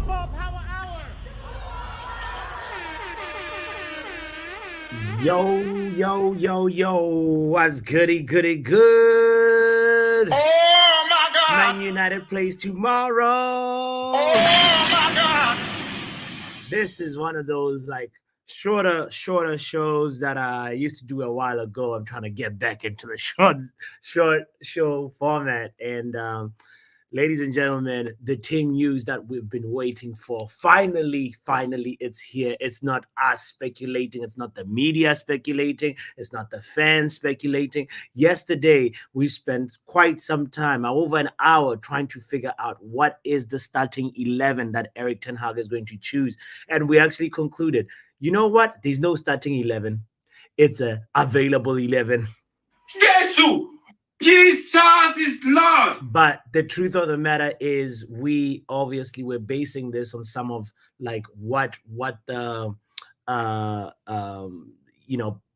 Football Power Hour. Yo, what's goody, good? Oh my God! Man United plays tomorrow. Oh my God! This is one of those like shorter shows that I used to do a while ago. I'm trying to get back into the short show format. And ladies and gentlemen, the team news that we've been waiting for. Finally, it's here. It's not us speculating. It's not the media speculating. It's not the fans speculating. Yesterday, we spent quite some time, over an hour, trying to figure out what is the starting 11 that Erik Ten Hag is going to choose. And we actually concluded, you know what? There's no starting 11. It's a available 11. Jesus is Lord. But the truth of the matter is, we obviously were basing this on some of like what the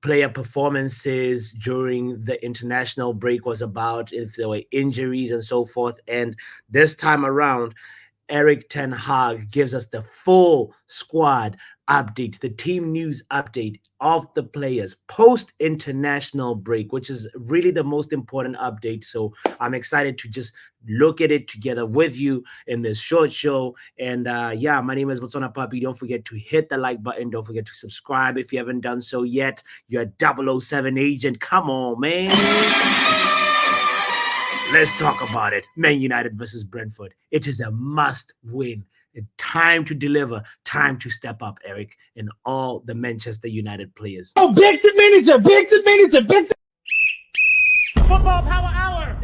player performances during the international break was about, if there were injuries and so forth. And this time around, Erik Ten Hag gives us the full squad update, the team news update of the players post-international break, which is really the most important update. So I'm excited to just look at it together with you in this short show. And yeah, my name is Botswana Papi. Don't forget to hit the like button. Don't forget to subscribe if you haven't done so yet. You're a 007 agent. Come on, man. Let's talk about it. Man United versus Brentford. It is a must win. Time to deliver, time to step up, Eric, and all the Manchester United players. Oh, back to manager. Football Power Hour.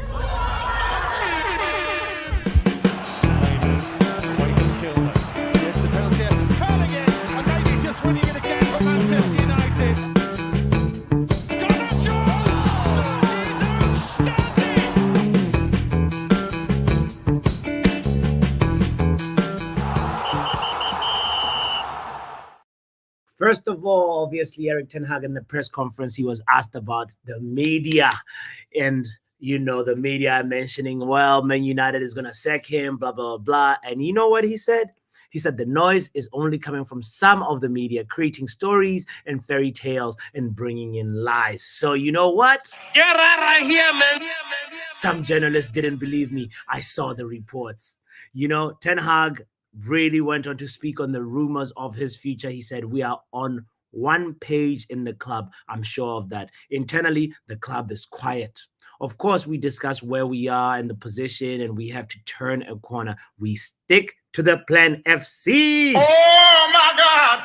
Here's the penalty. Curling it, and maybe just winning it again for Manchester United. It's got a shot. First of all, obviously, Erik Ten Hag in the press conference, he was asked about the media. And, you know, the media mentioning, well, Man United is going to sack him, blah, blah, blah. And you know what he said? He said the noise is only coming from some of the media creating stories and fairy tales and bringing in lies. So you know what? Get right here, man. Some journalists didn't believe me. I saw the reports. You know, Ten Hag really went on to speak on the rumors of his future. He said, we are on one page in the club. I'm sure of that. Internally, the club is quiet. Of course, we discuss where we are in the position and we have to turn a corner. We stick to the plan FC. Oh my God.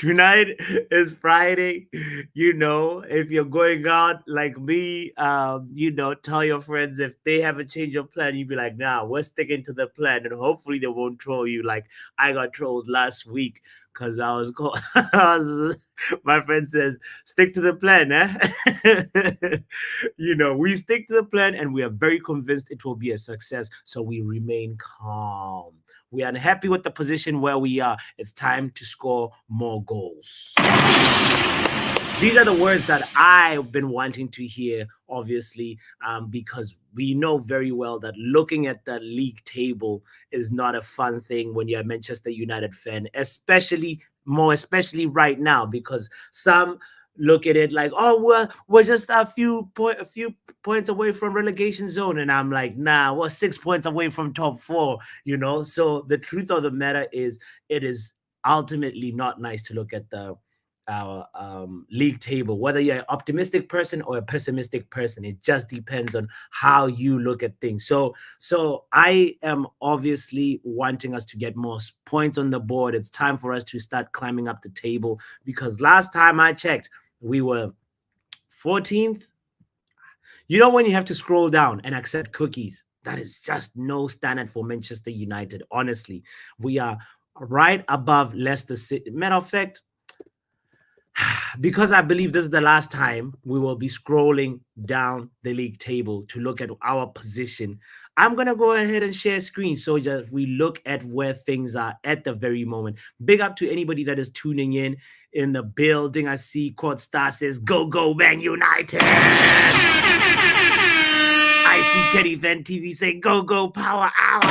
Tonight is Friday. You know, if you're going out like me, you know, tell your friends if they have a change of plan, you be like, nah, we're sticking to the plan. And hopefully they won't troll you like I got trolled last week because I was called. My friend says, stick to the plan, eh? You know, we stick to the plan and we are very convinced it will be a success. So we remain calm. We are unhappy with the position where we are. It's time to score more goals. These are the words that I've been wanting to hear, obviously, because we know very well that looking at the league table is not a fun thing when you're a Manchester United fan, especially right now, because some look at it like, oh, we're just a few points away from relegation zone. And I'm like, nah, we're 6 points away from top 4, you know? So the truth of the matter is, it is ultimately not nice to look at our league table, whether you're an optimistic person or a pessimistic person. It just depends on how you look at things. So I am obviously wanting us to get more points on the board. It's time for us to start climbing up the table, because last time I checked, we were 14th. You know, when you have to scroll down and accept cookies, that is just no standard for Manchester United. Honestly, we are right above Leicester City. Matter of fact, because I believe this is the last time we will be scrolling down the league table to look at our position, I'm going to go ahead and share screen so just we look at where things are at the very moment. Big up to anybody that is tuning in the building. I see Court Star says, go, Man United. I see Kenny Fan TV say, go, go, power hour.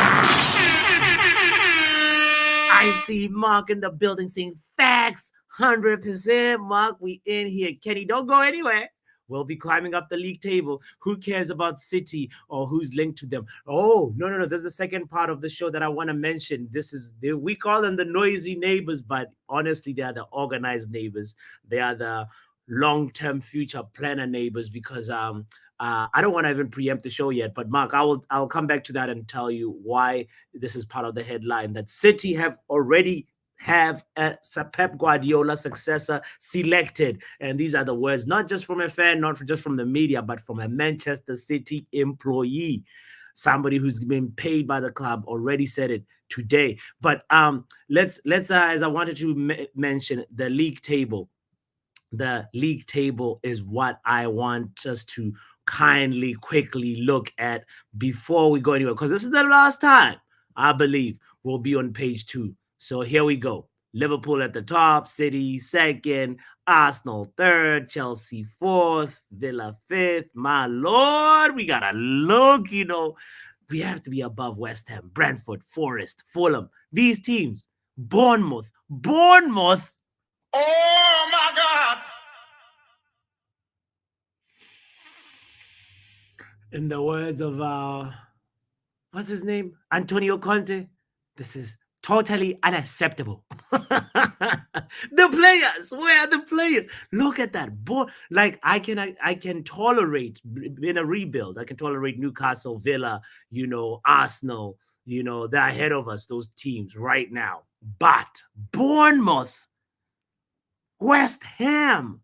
I see Mark in the building saying facts, 100%. Mark, we in here. Kenny, don't go anywhere. We'll be climbing up the league table. Who cares about City or who's linked to them? Oh, no, no, no. There's the second part of the show that I want to mention. We call them the noisy neighbors, but honestly, they are the organized neighbors. They are the long-term future planner neighbors because I don't want to even preempt the show yet, but Mark, I'll come back to that and tell you why this is part of the headline that City have already have a Pep Guardiola successor selected. And these are the words, not just from a fan, not just from the media, but from a Manchester City employee. Somebody who's been paid by the club already said it today. But let's as I wanted to mention the league table. The league table is what I want us to kindly, quickly look at before we go anywhere, because this is the last time I believe we'll be on page 2. So here we go. Liverpool at the top, City second, Arsenal third, Chelsea fourth, Villa fifth. My Lord, we gotta look, we have to be above West Ham, Brentford, Forest, Fulham. These teams, Bournemouth. Oh my God! In the words of what's his name? Antonio Conte, this is totally unacceptable. The players, where are the players? Look at that. Like I can tolerate in a rebuild. I can tolerate Newcastle, Villa, Arsenal, they're ahead of us, those teams right now. But Bournemouth, West Ham,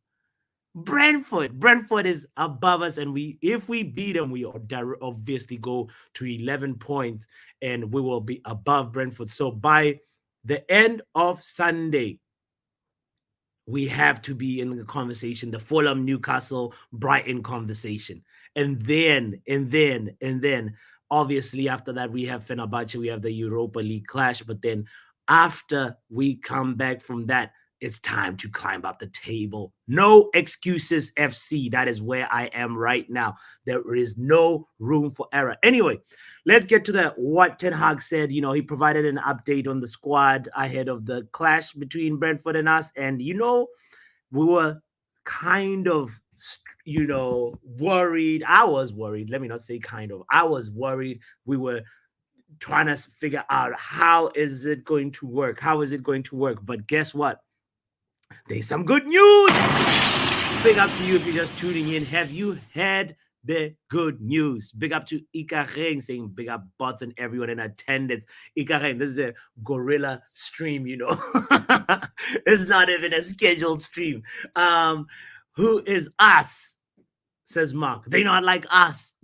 Brentford is above us, and if we beat them, we obviously go to 11 points, and we will be above Brentford. So by the end of Sunday, we have to be in the conversation, the Fulham, Newcastle, Brighton conversation, and then, obviously after that we have Fenerbahce, we have the Europa League clash, but then after we come back from that, it's time to climb up the table. No excuses, FC. That is where I am right now. There is no room for error. Anyway, let's get to what Ten Hag said. He provided an update on the squad ahead of the clash between Brentford and us. And, we were kind of, worried. I was worried. Let me not say kind of. I was worried. We were trying to figure out how is it going to work? But guess what? There's some good news. Big up to you if you're just tuning in. Have you heard the good news? Big up to Ikareng saying big up bots and everyone in attendance. Ikareng, this is a guerrilla stream, It's not even a scheduled stream. Who is us? Says Mark. They not like us.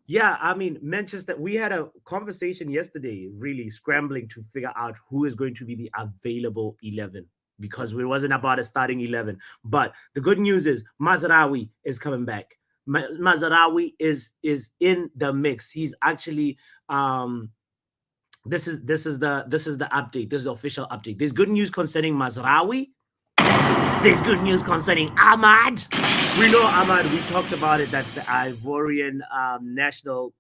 Yeah, I mean, Manchester, we had a conversation yesterday, really scrambling to figure out who is going to be the available 11, because it wasn't about a starting 11. But the good news is Mazraoui is coming back. Mazraoui is in the mix. He's actually this is the update. This is the official update. There's good news concerning Mazraoui. There's good news concerning Ahmad. We know Ahmad. We talked about it, that the Ivorian national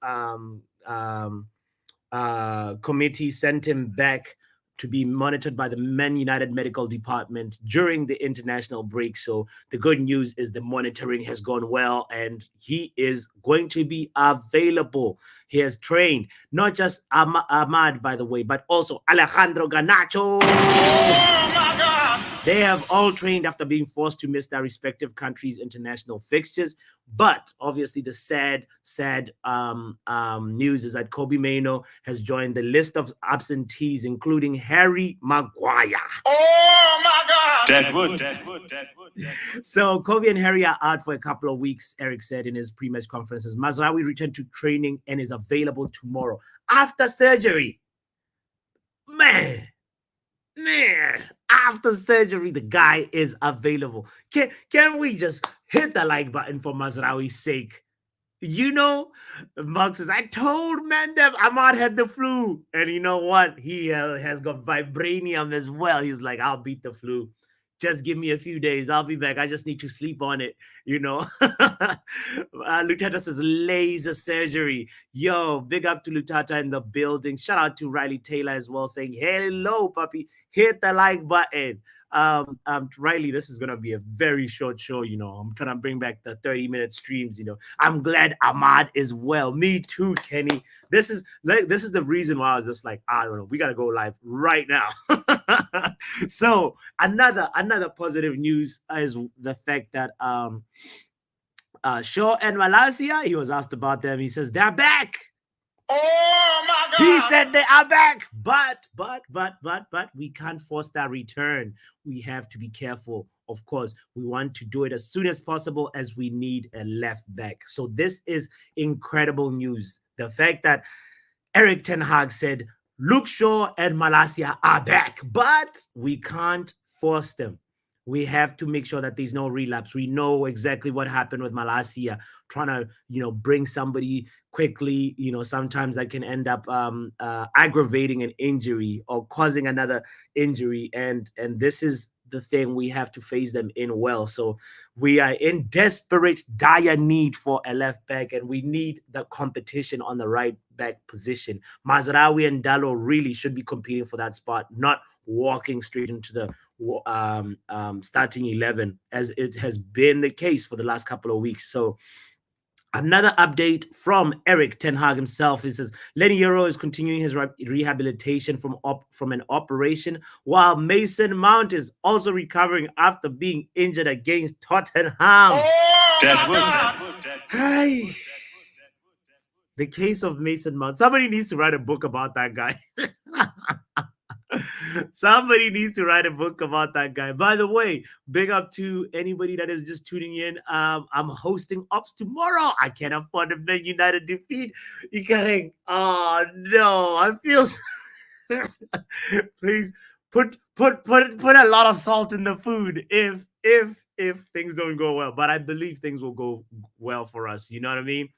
committee sent him back to be monitored by the Man United medical department during the international break. So the good news is the monitoring has gone well, and he is going to be available. He has trained not just Ahmad, by the way, but also Alejandro Garnacho. Oh my God! They have all trained after being forced to miss their respective countries' international fixtures. But obviously, the sad news is that Kobe Mainoo has joined the list of absentees, including Harry Maguire. Oh my God! Deadwood. So Kobe and Harry are out for a couple of weeks, Erik said in his pre-match conferences. Mazraoui returned to training and is available tomorrow after surgery. Man, after surgery, the guy is available. Can we just hit the like button for Mazraoui's sake? Mark says, I told Mandem Ahmad had the flu. And you know what? He has got vibranium as well. He's like, I'll beat the flu. Just give me a few days. I'll be back. I just need to sleep on it, you know. Lutata says laser surgery. Yo, big up to Lutata in the building. Shout out to Riley Taylor as well, saying hello, puppy. Hit the like button. Riley, this is gonna be a very short show. You know, I'm trying to bring back the 30-minute streams. You know, I'm glad Ahmad is well. Me too, Kenny. This is the reason why I was just like, I don't know, we gotta go live right now. So another positive news is the fact that Shaw and Malaysia, he was asked about them. He says they're back. Oh my God! He said they are back, but we can't force that return. We have to be careful. Of course, we want to do it as soon as possible as we need a left back. So this is incredible news. The fact that Erik Ten Hag said Luke Shaw and Malaysia are back, but we can't force them. We have to make sure that there's no relapse. We know exactly what happened with Malaysia, trying to, bring somebody quickly. Sometimes that can end up aggravating an injury or causing another injury. And this is the thing, we have to phase them in well. So we are in desperate, dire need for a left back, and we need the competition on the right back position. Mazraoui and Dallo really should be competing for that spot, not walking straight into the starting 11, as it has been the case for the last couple of weeks. So another update from Erik Ten Hag himself. He says Lenny Yoro is continuing his rehabilitation from an operation, while Mason Mount is also recovering after being injured against Tottenham. Hi. The case of Mason Mount. Somebody needs to write a book about that guy. Somebody needs to write a book about that guy. By the way, big up to anybody that is just tuning in. I'm hosting Ops tomorrow. I can't afford a Man United defeat. Ikareng. Oh no, I feel. Please put a lot of salt in the food if things don't go well. But I believe things will go well for us. You know what I mean?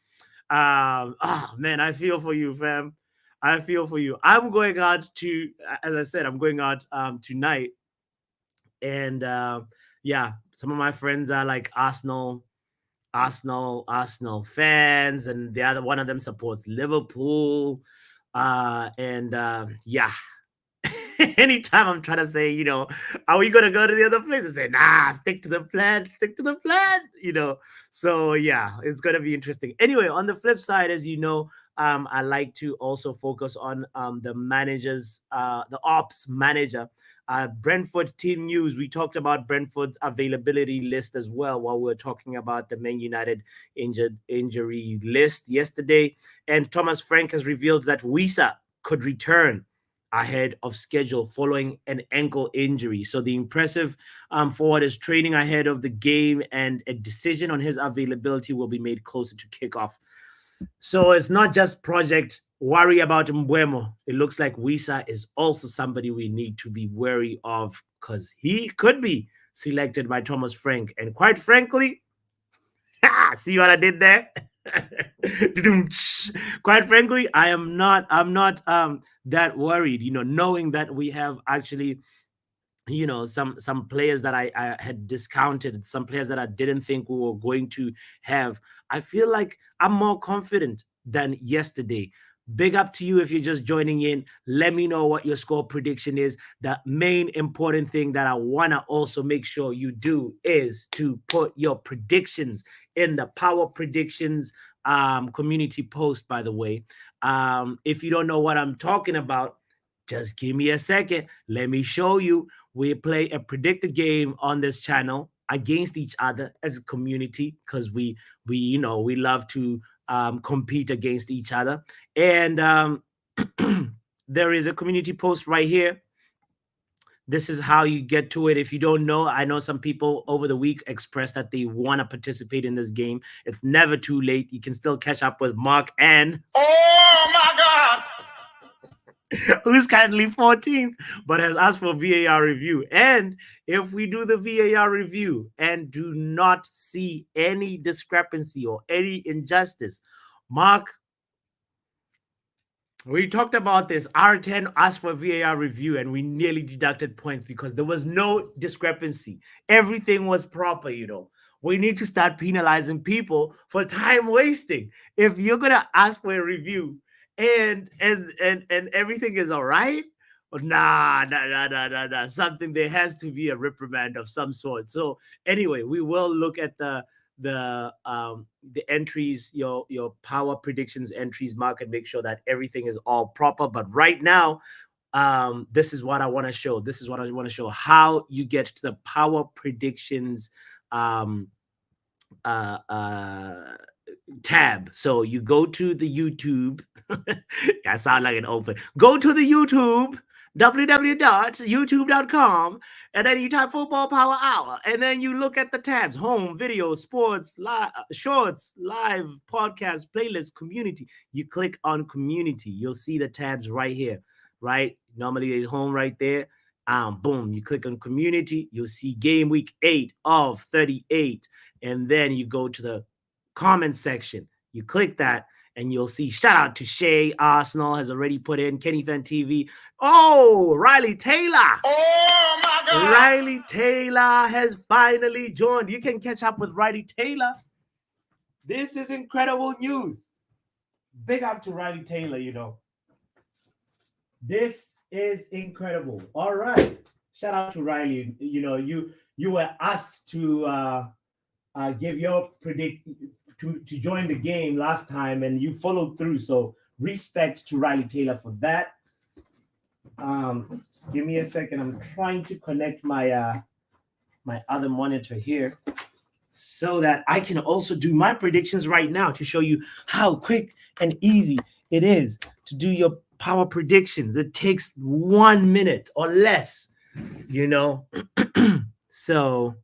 Man, I feel for you, fam. I feel for you. I'm going out to, as I said, I'm going out tonight. And yeah, some of my friends are like Arsenal fans, and the other one of them supports Liverpool. Yeah. Anytime I'm trying to say, are we gonna go to the other place? I say, nah, stick to the plan. So yeah, it's gonna be interesting. Anyway, on the flip side, as you know, I like to also focus on the managers, the ops manager. Brentford team news. We talked about Brentford's availability list as well while we were talking about the Man United injury list yesterday. And Thomas Frank has revealed that Wisa could return ahead of schedule following an ankle injury. So the impressive forward is training ahead of the game, and a decision on his availability will be made closer to kickoff. So it's not just project worry about Mbeumo. It looks like Wisa is also somebody we need to be wary of, because he could be selected by Thomas Frank. And quite frankly, see what I did there? Quite frankly, I'm not that worried, knowing that we have actually some players that I had discounted, some players that I didn't think we were going to have. I feel like I'm more confident than yesterday. Big up to you if you're just joining in. Let me know what your score prediction is. The main important thing that I want to also make sure you do is to put your predictions in the Power Predictions community post, by the way. If you don't know what I'm talking about, just give me a second. Let me show you. We play a predicted game on this channel against each other as a community, because we love to compete against each other. And there is a community post right here. This is how you get to it. If you don't know, I know some people over the week expressed that they want to participate in this game. It's never too late. You can still catch up with Mark and Oh my God! who's currently 14th, but has asked for VAR review. And if we do the VAR review and do not see any discrepancy or any injustice, Mark, We talked about this. R10 asked for VAR review and we nearly deducted points because there was no discrepancy. Everything was proper. We need to start penalizing people for time wasting. If you're gonna ask for a review and everything is all right, well, nah. Something, there has to be a reprimand of some sort. So anyway, we will look at the entries, your power predictions entries, mark, and make sure that everything is all proper. But right now, this is what I want to show. This is what I want to show, how you get to the power predictions um uh uh tab. So you go to the YouTube. I sound like an open. Go to the YouTube, www.youtube.com, and then you type Football Power Hour, and then you look at the tabs: home, video, sports, shorts, live, podcast, playlist, community. You click on community, you'll see the tabs right here, right? Normally there's home right there. Boom, you click on community, you'll see game week 8 of 38, and then you go to the comment section. You click that, and you'll see, shout out to Shay. Arsenal has already put in Kenny Fan TV. Oh, Riley Taylor. Oh my God. Riley Taylor has finally joined. You can catch up with Riley Taylor. This is incredible news. Big up to Riley Taylor. This is incredible. All right. Shout out to Riley. You were asked to give your to join the game last time, and you followed through. So respect to Riley Taylor for that. Give me a second. I'm trying to connect my my other monitor here so that I can also do my predictions right now to show you how quick and easy it is to do your power predictions. It takes 1 minute or less. So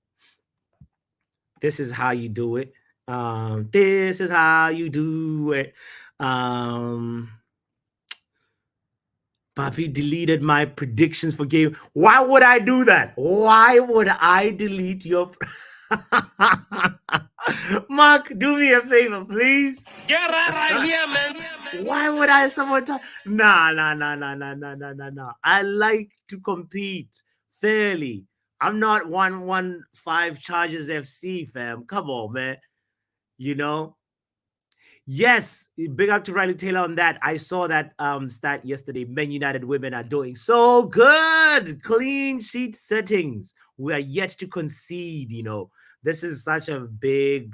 this is how you do it. This is how you do it. Papi deleted my predictions for game. Why would I do that? Why would I delete your... Mark, do me a favor, please. Get out of here, man. Why would I someone talk? Nah. I like to compete fairly. I'm not 115 Chargers FC, fam. Come on, man. Yes, big up to Riley Taylor on that. I saw that stat yesterday. Man United women are doing so good. Clean sheet settings. We are yet to concede. This is such a big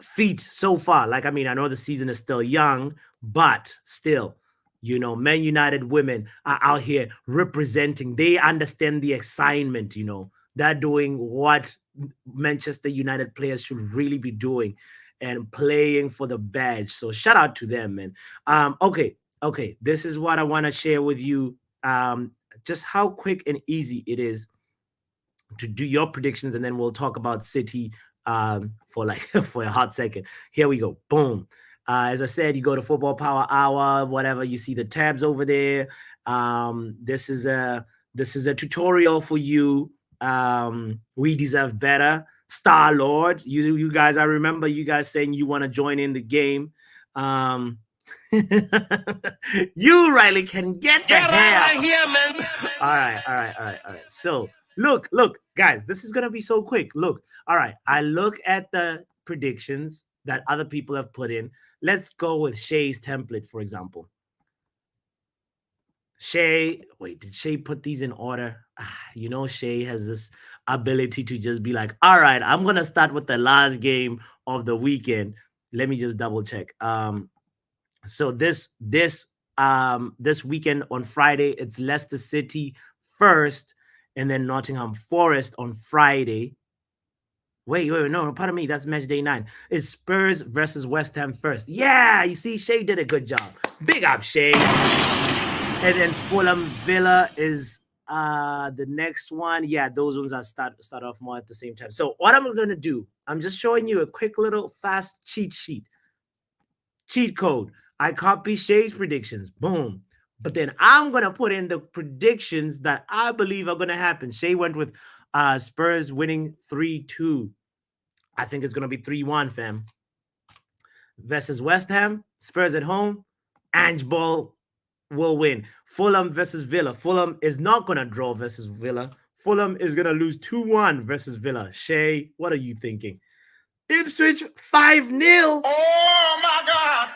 feat so far. I know the season is still young, but still, Man United women are out here representing. They understand the assignment. They're doing what Manchester United players should really be doing and playing for the badge. So shout out to them, man. Okay. This is what I want to share with you. Just how quick and easy it is to do your predictions, and then we'll talk about City for for a hot second. Here we go. Boom. As I said, you go to Football Power Hour, whatever, you see the tabs over there. This is a tutorial for you. We deserve better. Star Lord, you guys, I remember you guys saying you want to join in the game. You, Riley, can get the hell out of here, man. All right. So look, guys, this is gonna be so quick. Look, all right. I look at the predictions that other people have put in. Let's go with Shay's template, for example. Shay, wait, did Shay put these in order? Shay has this ability to just be like, all right, I'm gonna start with the last game of the weekend. Let me just double check. So this weekend on Friday, it's Leicester City first, and then Nottingham Forest on Friday. Wait, no, pardon me, that's match day 9. It's Spurs versus West Ham first. Yeah, you see, Shay did a good job. Big up, Shay. And then Fulham Villa is the next one. Yeah, those ones are start off more at the same time. So what I'm going to do, I'm just showing you a quick little fast cheat code. I copy Shay's predictions. Boom. But then I'm going to put in the predictions that I believe are going to happen. Shay went with Spurs winning 3-2. I think it's going to be 3-1, fam. versus West Ham. Spurs at home. Ange Ball will win. Fulham versus Villa. Fulham is not going to draw versus Villa. Fulham is going to lose 2-1 versus Villa. Shay, what are you thinking? Ipswich 5-0. Oh my God.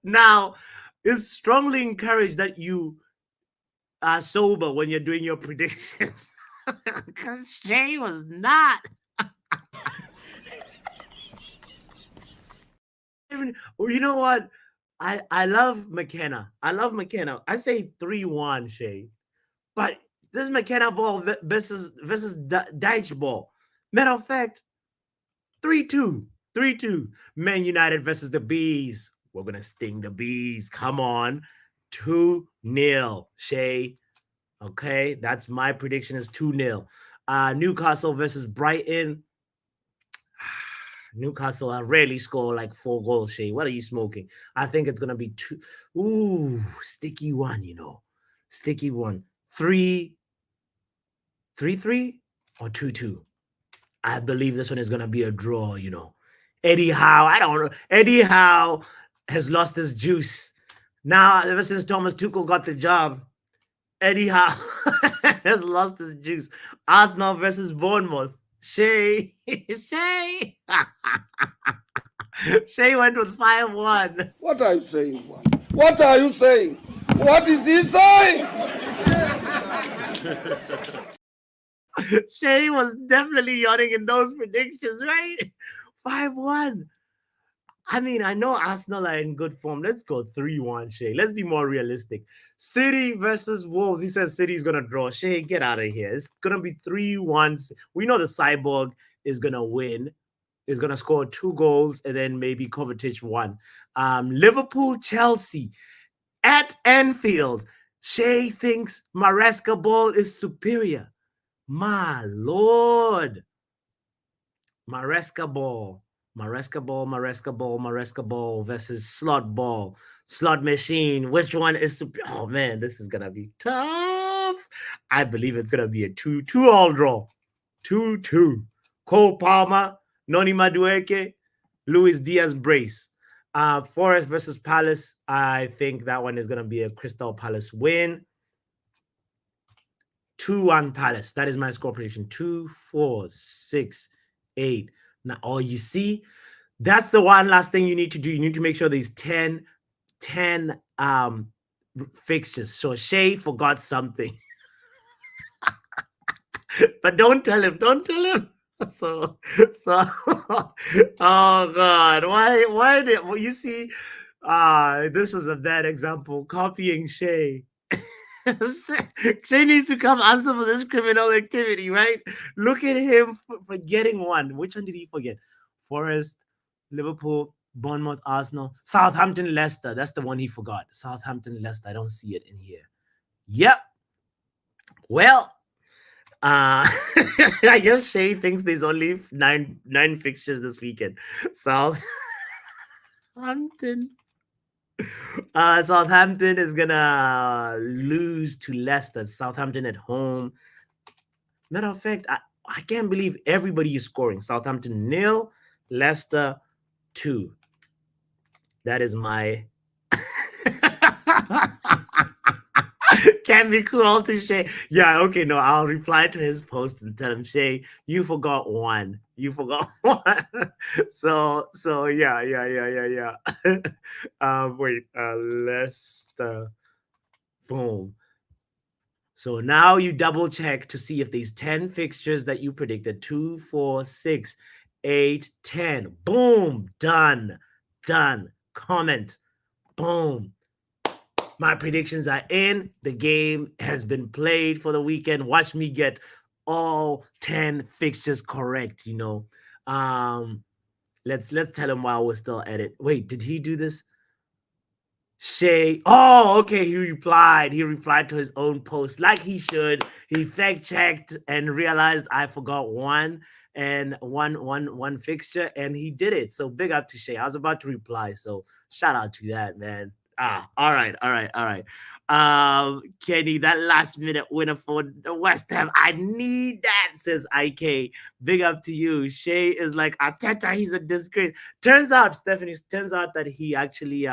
Now, it's strongly encouraged that you are sober when you're doing your predictions. Because Shay was not. Well, you know what? I love McKenna. I love McKenna. I say 3-1, Shay. But this is McKenna ball versus Deitch ball. Matter of fact, 3-2. 3-2. Man United versus the Bees. We're gonna sting the Bees. Come on. 2-0. Shay. Okay, that's my prediction is 2-0. Newcastle versus Brighton. Newcastle, I rarely score like 4 goals, Shay. What are you smoking? I think it's gonna be 2. Ooh, sticky one, you know. Sticky one. 3-3 or 2-2. I believe this one is gonna be a draw, you know. Eddie Howe, I don't know. Eddie Howe has lost his juice. Now, ever since Thomas Tuchel got the job, Eddie Howe has lost his juice. Arsenal versus Bournemouth. Shay. Shay. Shay went with 5-1. What are you saying? What are you saying? What is he saying? Shay was definitely yawning in those predictions, right? 5-1. I mean, I know Arsenal are in good form. Let's go 3-1, Shay. Let's be more realistic. City versus Wolves. He says City's going to draw. Shay, get out of here. It's going to be 3-1. We know the Cyborg is going to win. Is going to score 2 goals and then maybe Kovacic 1. Liverpool, Chelsea at Anfield. Shay thinks Maresca ball is superior. My Lord. Maresca ball versus slot ball. Slot machine. Which one is superior? Oh, man, this is going to be tough. I believe it's going to be a 2-2 all draw. 2-2. Cole Palmer, Noni Madueke, Luis Diaz brace. Forest versus Palace. I think that one is going to be a Crystal Palace win. 2-1 Palace. That is my score prediction. 2, 4, 6, 8. Now, oh, you see, that's the one last thing you need to do. You need to make sure there's 10 fixtures. So Shay forgot something. But don't tell him. Don't tell him. So oh God, why did well, you see this is a bad example, copying Shay. Shay needs to come answer for this criminal activity, right? Look at him forgetting one. Which one did he forget? Forest, Liverpool, Bournemouth, Arsenal, Southampton, Leicester. That's the one he forgot. Southampton, Leicester. I don't see it in here. Yep. Well, I guess Shay thinks there's only nine fixtures this weekend. Southampton. Southampton is gonna lose to Leicester. Southampton at home. Matter of fact, I can't believe everybody is scoring. Southampton 0, Leicester 2. That is my can be cool to Shay. Yeah, okay, no, I'll reply to his post and tell him, Shay, you forgot one. You forgot one. So yeah. Leicester. Boom. So now you double check to see if these 10 fixtures that you predicted, 2, 4, 6, 8, 10. Boom. Done. Comment. Boom. My predictions are in. The game has been played for the weekend. Watch me get all 10 fixtures correct, you know. Let's tell him while we're still at it. Wait, did he do this? Shay. Oh, okay. He replied to his own post like he should. He fact-checked and realized I forgot one fixture, and he did it. So big up to Shay. I was about to reply, so shout out to that, man. All right. Kenny, that last minute winner for the West Ham. I need that says IK. Big up to you. Shay is like, Arteta, he's a disgrace. Turns out, Stephanie, turns out that he actually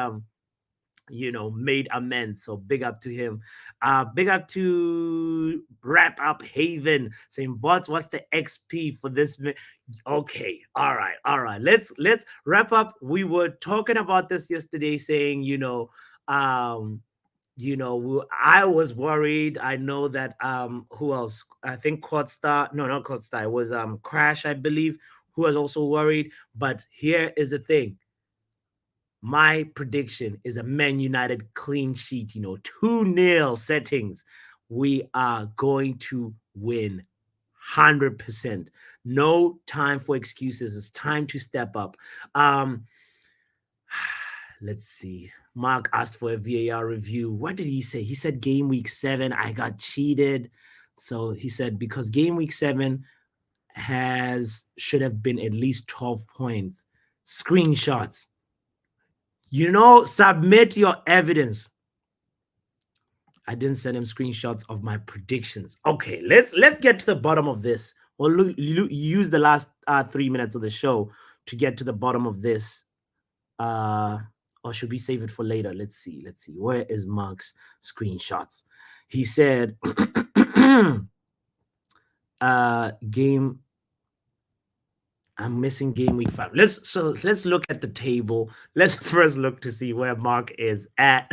made amends. So big up to him. Big up to Wrap Up Haven saying, bots, what's the XP for this? Okay, all right. Let's wrap up. We were talking about this yesterday, saying, I was worried. I know that who else? I think Courtstar. No, not Courtstar. It was Crash, I believe, who was also worried. But here is the thing. My prediction is a Man United clean sheet, 2-0 settings. We are going to win 100%. No time for excuses. It's time to step up. Let's see. Mark asked for a VAR review. What did he say? He said game week 7, I got cheated. So he said because game week 7 should have been at least 12 points. Screenshots. Submit your evidence. I didn't send him screenshots of my predictions. Okay, let's get to the bottom of this. We'll use the last 3 minutes of the show to get to the bottom of this. Or should we save it for later? Let's see. Where is Mark's screenshots? He said, game. I'm missing game week 5. Let's look at the table. Let's first look to see where Mark is at.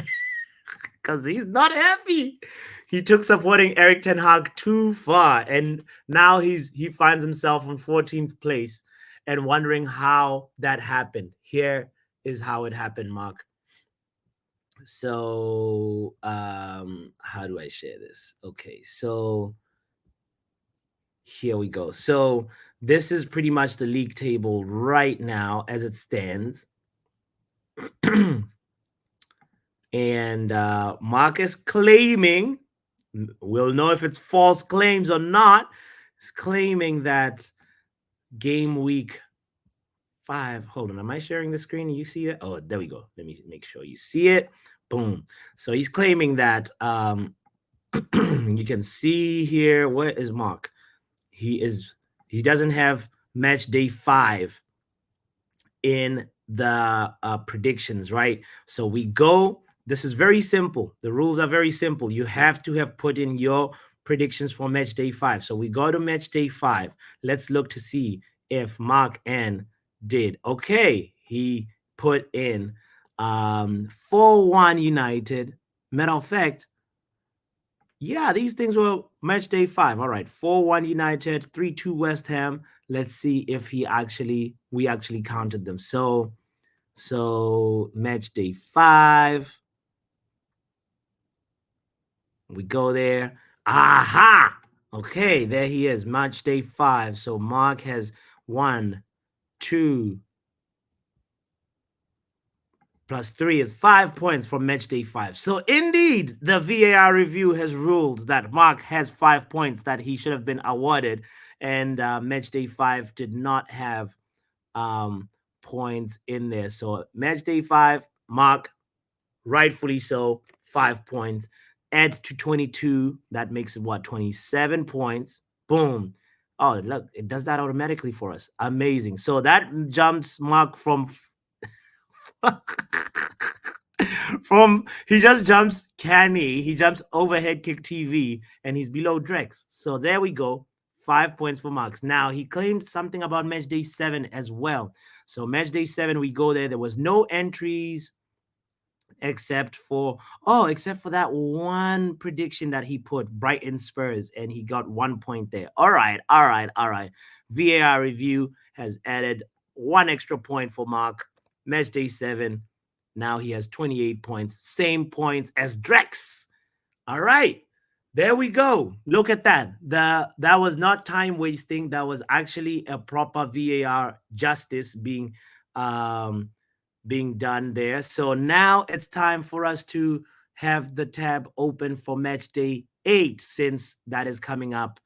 Because he's not happy. He took supporting Erik Ten Hag too far. And now he finds himself in 14th place and wondering how that happened. Here is how it happened, Mark. So how do I share this? Okay, so here we go. So this is pretty much the league table right now as it stands. And Mark is claiming, we'll know if it's false claims or not, is claiming that game week 5. Hold on, am I sharing the screen? You see it? Oh, there we go. Let me make sure you see it. Boom. So he's claiming that you can see here. Where is Mark? He doesn't have match day 5 in the predictions, right? So we go. This is very simple. The rules are very simple. You have to have put in your predictions for match day 5. So we go to match day 5. Let's look to see if Mark N did. Okay, he put in 4-1 United. Matter of fact, yeah, these things were match day 5. All right, 4-1 United, 3-2 West Ham. Let's see if we actually counted them. So match day 5. We go there. Aha! Okay, there he is. Match day 5. So Mark has 1, 2 plus 3 is 5 points from match day 5. So indeed, the VAR review has ruled that Mark has 5 points that he should have been awarded, and match day 5 did not have points in there. So match day 5, Mark, rightfully so, 5 points. Add to 22, that makes it what, 27 points. Boom. Oh, look, it does that automatically for us. Amazing. So that jumps Mark from he just jumps Canny, he jumps overhead kick TV, and he's below Drex. So there we go. 5 points for Marks. Now he claimed something about match day 7 as well. So match day 7, we go there. There was no entries except for that one prediction that he put, Brighton Spurs, and he got 1 point there. All right. VAR review has added 1 extra point for Mark. Match day 7. Now he has 28 points, same points as Drex. All right, there we go. Look at that. That was not time wasting. That was actually a proper VAR justice being done there. So now it's time for us to have the tab open for match day 8, since that is coming up.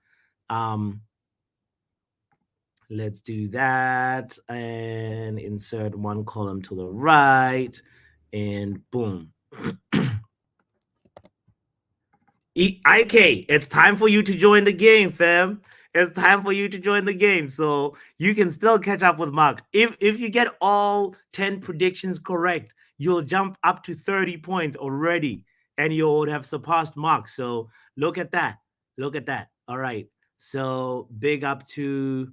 Let's do that and insert 1 column to the right, and boom. IK, it's time for you to join the game, fam. it's time for you to join the game. So you can still catch up with Mark. If you get all 10 predictions correct, you'll jump up to 30 points already, and you would have surpassed Mark. So look at that. Look at that. All right. So big up to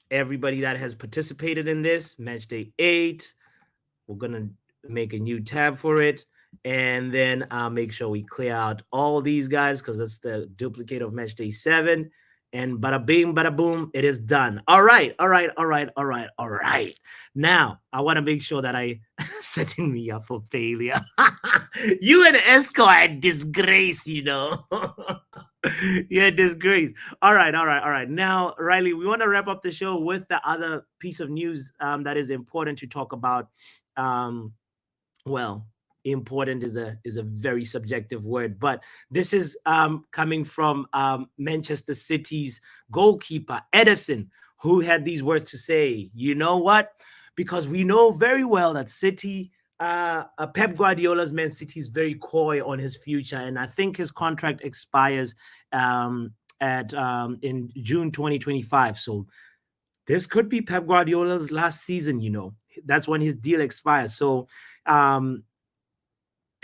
everybody that has participated in this match day 8. We're gonna make a new tab for it, and then make sure we clear out all these guys because that's the duplicate of match day 7. And bada bing, bada boom, it is done. All right, all right, all right, all right, all right. Now I want to make sure that I setting me up for failure. You and Esco are a disgrace, you know. Yeah, disgrace. All right, all right, all right. Now, Riley, we want to wrap up the show with the other piece of news that is important to talk about. Um, well, important is a very subjective word, but this is coming from Manchester City's goalkeeper Edison, who had these words to say. You know what? Because we know very well that City, Pep Guardiola's Man City is very coy on his future, and I think his contract expires at in June 2025. So this could be Pep Guardiola's last season. You know, that's when his deal expires. So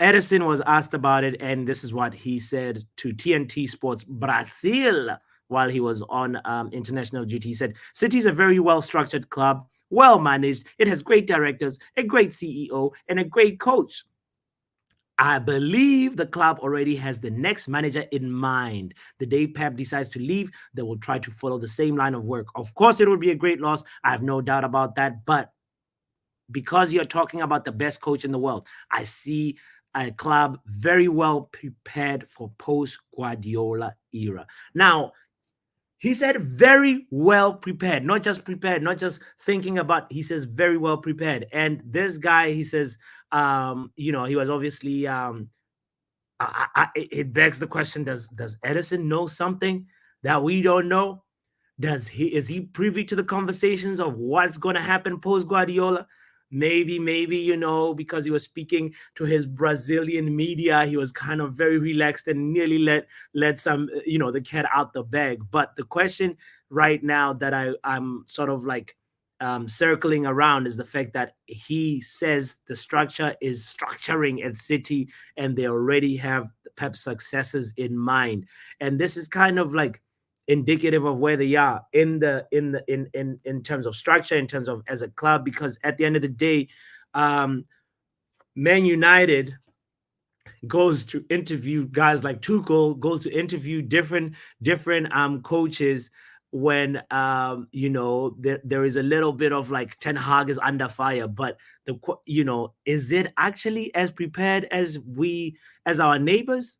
Edison was asked about it, and this is what he said to TNT Sports Brazil while he was on international duty. He said, City is a very well-structured club, well-managed. It has great directors, a great CEO, and a great coach. I believe the club already has the next manager in mind. The day Pep decides to leave, they will try to follow the same line of work. Of course, it will be a great loss. I have no doubt about that. But because you're talking about the best coach in the world, I see a club very well prepared for post-Guardiola era. Now, he said very well prepared, not just thinking about, he says very well prepared. And this guy, he says, you know, he was obviously, it begs the question, does Edison know something that we don't know? Is he privy to the conversations of what's going to happen post Guardiola? Maybe, you know, because he was speaking to his Brazilian media, he was kind of very relaxed and nearly let some, you know, the cat out the bag. But the question right now that I'm sort of like circling around is the fact that he says the structure is structuring at City, and they already have Pep's successors in mind. And this is kind of like indicative of where they are in terms of structure, in terms of as a club, because at the end of the day, Man United goes to interview guys like Tuchel, goes to interview different coaches when you know, there is a little bit of like Ten Hag is under fire, but you know, is it actually as prepared as our neighbors?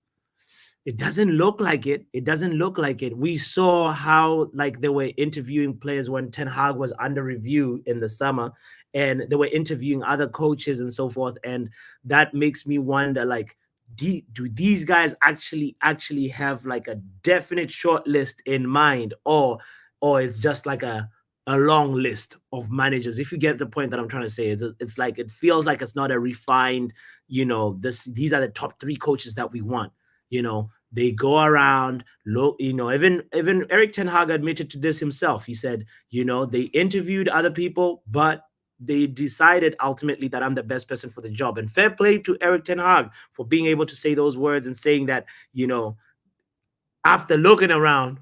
It doesn't look like it. It doesn't look like it. We saw how like they were interviewing players when Ten Hag was under review in the summer, and they were interviewing other coaches and so forth. And that makes me wonder, like, do these guys actually have like a definite short list in mind, or it's just like a long list of managers? If you get the point that I'm trying to say, it's like, it feels like it's not a refined, you know, these are the top 3 coaches that we want. You know, they go around, look, you know, even Erik Ten Hag admitted to this himself. He said, you know, they interviewed other people, but they decided ultimately that I'm the best person for the job. And fair play to Erik Ten Hag for being able to say those words and saying that, you know, after looking around,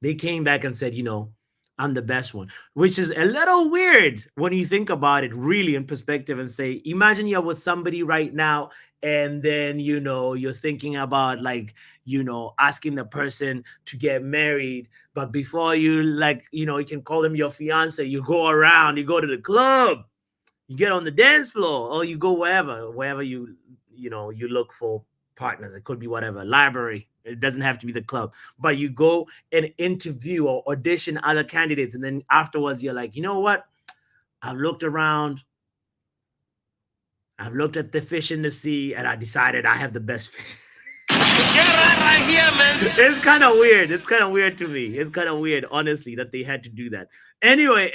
they came back and said, you know, I'm the best one, which is a little weird when you think about it really in perspective and say, imagine you're with somebody right now, and then, you know, you're thinking about like, you know, asking the person to get married. But before you, like, you know, you can call them your fiance, you go around, you go to the club, you get on the dance floor, or you go wherever you know, you look for partners. It could be whatever, library. It doesn't have to be the club, but you go and interview or audition other candidates. And then afterwards you're like, you know what? I've looked around. I've looked at the fish in the sea, and I decided I have the best fish. You're right here, man. It's kind of weird. It's kind of weird to me. It's kind of weird, honestly, that they had to do that. Anyway,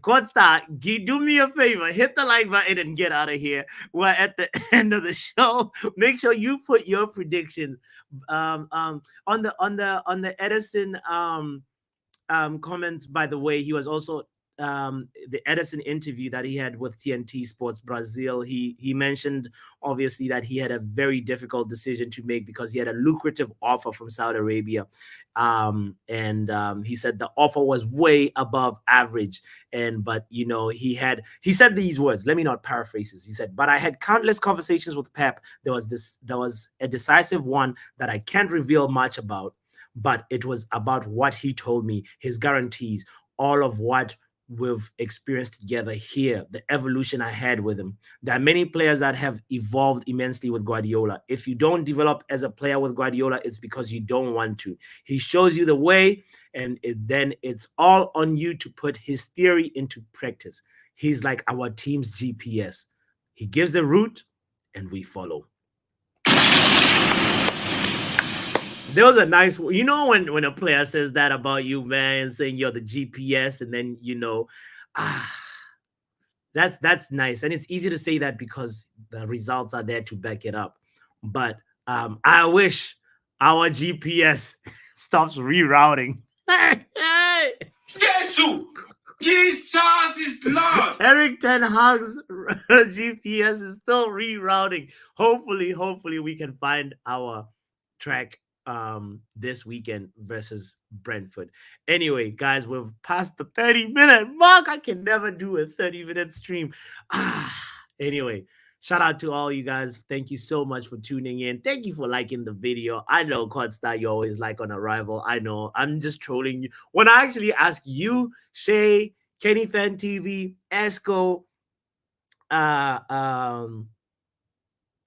Costa, do me a favor, hit the like button and get out of here. We're at the end of the show. Make sure you put your predictions on the Edison comments. By the way, he was also the Edison interview that he had with TNT Sports Brazil. He mentioned obviously that he had a very difficult decision to make because he had a lucrative offer from Saudi Arabia, and he said the offer was way above average. But you know, he said these words. Let me not paraphrase this. He said, "But I had countless conversations with Pep. There was a decisive one that I can't reveal much about, but it was about what he told me, his guarantees, all of what we've experienced together here, the evolution I had with him. There are many players that have evolved immensely with Guardiola. If you don't develop as a player with Guardiola, it's because you don't want to. He shows you the way, and then it's all on you to put his theory into practice. He's like our team's GPS. He gives the route, and we follow." There was a nice, you know, when a player says that about you, man, saying you're the GPS, and then, you know, that's nice. And it's easy to say that because the results are there to back it up. But I wish our GPS stops rerouting. Jesus is Lord. Erik Ten Hag's GPS is still rerouting. Hopefully we can find our track this weekend versus Brentford. Anyway, guys, we've passed the 30-minute mark. I can never do a 30-minute stream. Anyway, shout out to all you guys. Thank you so much for tuning in. Thank you for liking the video. I know, Codstar, you always like on arrival. I know. I'm just trolling you. When I actually ask you, Shay, Kenny Fan TV, Esco,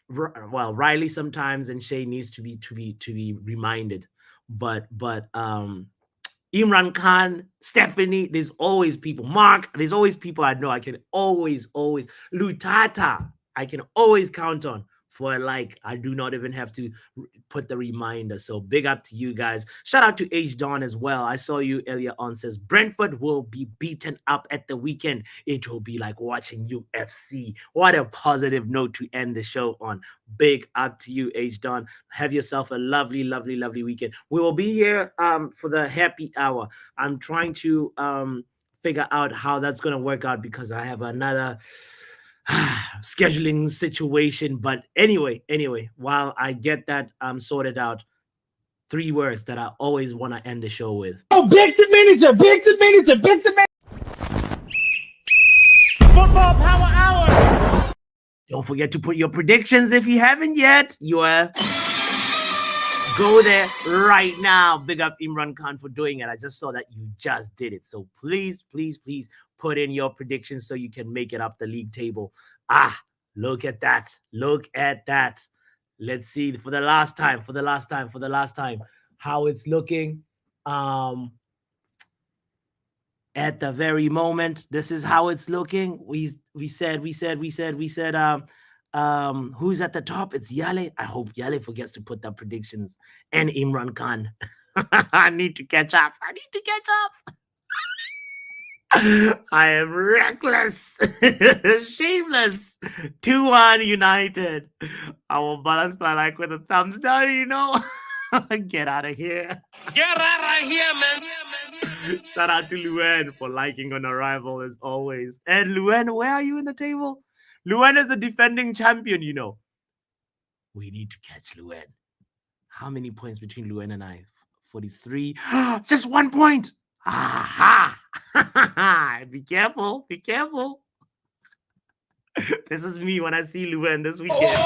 well, Riley sometimes, and Shay needs to be reminded. But Imran Khan, Stephanie, there's always people. Mark, there's always people I know I can always Lutata, I can always count on for a like. I do not even have to put the reminder. So big up to you guys. Shout out to H Don as well. I saw you earlier on, says Brentford will be beaten up at the weekend. It will be like watching UFC. What a positive note to end the show on. Big up to you, H Don. Have yourself a lovely weekend. We will be here for the happy hour. I'm trying to figure out how that's going to work out because I have another scheduling situation. But anyway, while I get that sorted out, 3 words that I always want to end the show with. Oh, Victor Manager. Football Power Hour. Don't forget to put your predictions if you haven't yet. You are go there right now. Big up Imran Khan for doing it. I just saw that you just did it. So please put in your predictions so you can make it up the league table. Look at that. Let's see for the last time how it's looking. At the very moment, this is how it's looking. We said who's at the top? It's Yale. I hope Yale forgets to put the predictions, and Imran Khan. I need to catch up. I am reckless, shameless. 2-1 United. I will balance my like with a thumbs down, you know. Get out of here. Get out of here, man. Shout out to Luen for liking on arrival as always. And Luen, where are you in the table? Luen is the defending champion, you know. We need to catch Luen. How many points between Luen and I? 43. Just 1 point. Aha! Be careful. This is me when I see Luen this weekend.